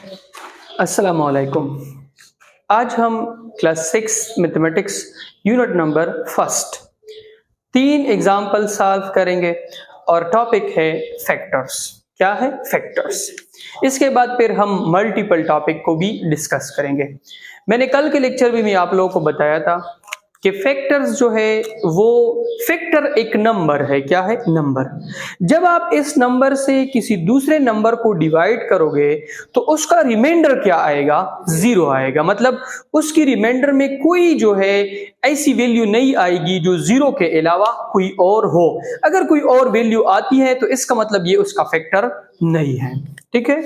अस्सलामुअलैकुम। आज हम class 6 mathematics unit number first 3 example solve करेंगे और टॉपिक है फैक्टर्स। क्या है? फैक्टर्स। इसके बाद फिर हम मल्टीपल टॉपिक को भी डिस्कस करेंगे। मैंने कल के लेक्चर में भी आप लोगों को बताया था कि फैक्टर्स जो है वो फैक्टर एक नंबर है। क्या है? नंबर। जब आप इस नंबर से किसी दूसरे नंबर को डिवाइड करोगे तो उसका रिमाइंडर क्या आएगा? 0 आएगा। मतलब उसकी रिमाइंडर में कोई जो है ऐसी वैल्यू नहीं आएगी जो 0 के अलावा कोई और हो। अगर कोई और वैल्यू आती है तो इसका मतलब ये उसका फैक्टर नहीं है। ठीक है।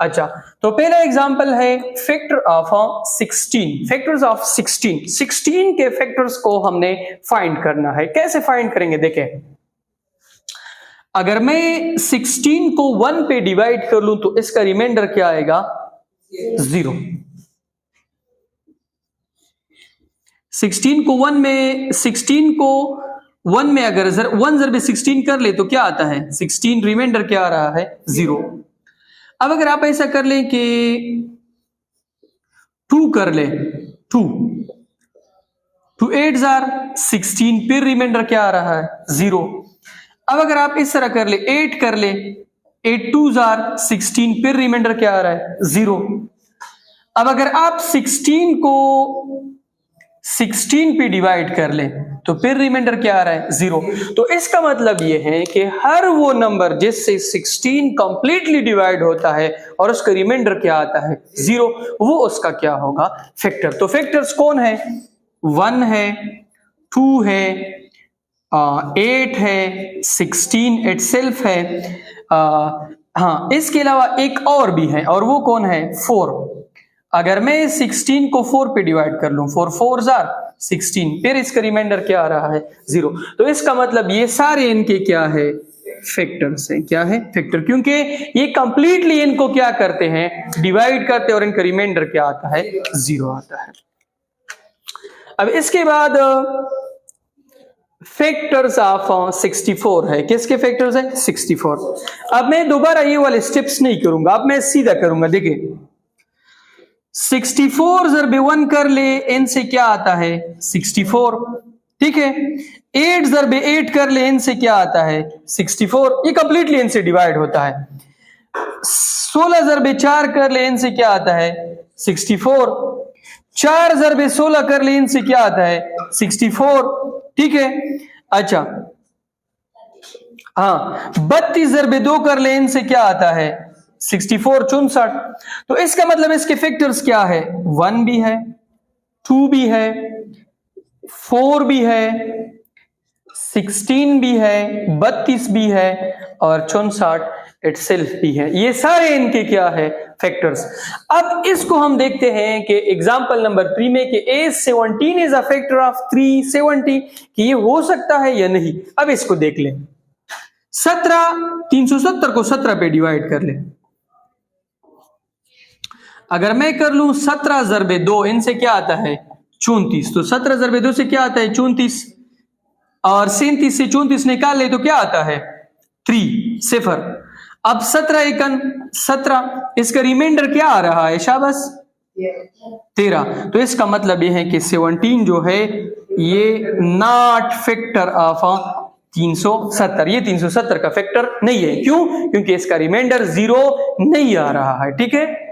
अच्छा, तो पहला एग्जांपल है फैक्टर ऑफ 16। फैक्टर्स ऑफ 16 के फैक्टर्स को हमने फाइंड करना है। कैसे फाइंड करेंगे? देखें, अगर मैं 16 को 1 पे डिवाइड कर लूं तो इसका रिमाइंडर क्या आएगा? 0। 16 को 1 में अगर 1 ज़रबे 16 कर ले तो क्या आता है? 16। रिमाइंडर क्या आ रहा है? 0। अब अगर आप ऐसा कर लें कि 2 कर ले, 2 8 जार 16, फिर रिमाइंडर क्या आ रहा है? 0। अब अगर आप इस तरह कर ले, 8 कर ले, 8 2 जार 16, फिर रिमाइंडर क्या आ रहा है? 0। अब अगर आप 16 को 16 पे डिवाइड कर ले तो फिर रिमाइंडर क्या आ रहा है? 0। तो इसका मतलब ये है कि हर वो नंबर जिससे 16 कंप्लीटली डिवाइड होता है और उसका रिमाइंडर क्या आता है? 0, वो उसका क्या होगा? फैक्टर। तो फैक्टर्स कौन है? 1 है, 2 है, 8 है, 16 इटसेल्फ है, हाँ, इसके अलावा एक और भी है और वो कौन है? 4। अगर मैं 16 को 4 पे डिवाइड कर लूं, 4 4 जार 16, फिर इसका रिमाइंडर क्या आ रहा है? 0। तो इसका मतलब ये सारे इनके क्या है? फैक्टर्स हैं। क्या है? फैक्टर। क्योंकि ये कंप्लीटली इनको क्या करते हैं? डिवाइड करते हैं और इनका रिमाइंडर क्या आता है? 0 आता है। अब इसके बाद फैक्टर्स ऑफ 64 है। किसके फैक्टर्स है? 64। अब मैं दोबारा ये वाले स्टेप्स नहीं करूंगा, अब मैं सीधा करूंगा। देखिए, 64 ज़रबे 1 कर ले, इनसे क्या आता है? 64। ठीक है। 8 ज़रबे 8 कर ले, इनसे क्या आता है? 64। ये कंप्लीटली इनसे डिवाइड होता है। 16 ज़रबे 4 कर ले, इनसे क्या आता है? 64। 4 ज़रबे 16 कर ले, इनसे क्या आता है? 64। ठीक है। अच्छा, हाँ, 32 ज़रबे 2 कर ले, इनसे क्या आता है? 64 64। तो इसका मतलब इसके फैक्टर्स क्या है? 1 भी है, 2 भी है, 4 भी है, 16 भी है, 32 भी है और 64 इटसेल्फ भी है। ये सारे इनके क्या है? फैक्टर्स। अब इसको हम देखते हैं कि एग्जांपल नंबर 3 में कि A17 is a factor of 370, कि ये हो सकता है या नहीं। अब इसको देख लें। 370 को 17 पे डिवाइड कर ले। अगर मैं कर लूं 17 ज़रबे 2, इनसे क्या आता है? 34। तो 17 ज़रबे 2 से क्या आता है? 34। और 37 से 34 निकाल ले तो क्या आता है? 3 0। अब 17 एकन 17, इसका रिमाइंडर क्या आ रहा है? शाबाश, 13। तो इसका मतलब ये है कि 17 जो है ये नॉट फैक्टर ऑफ 370। ये 370 का फैक्टर नहीं है। क्यों? क्योंकि इसका रिमाइंडर 0 नहीं आ रहा है। ठीक है।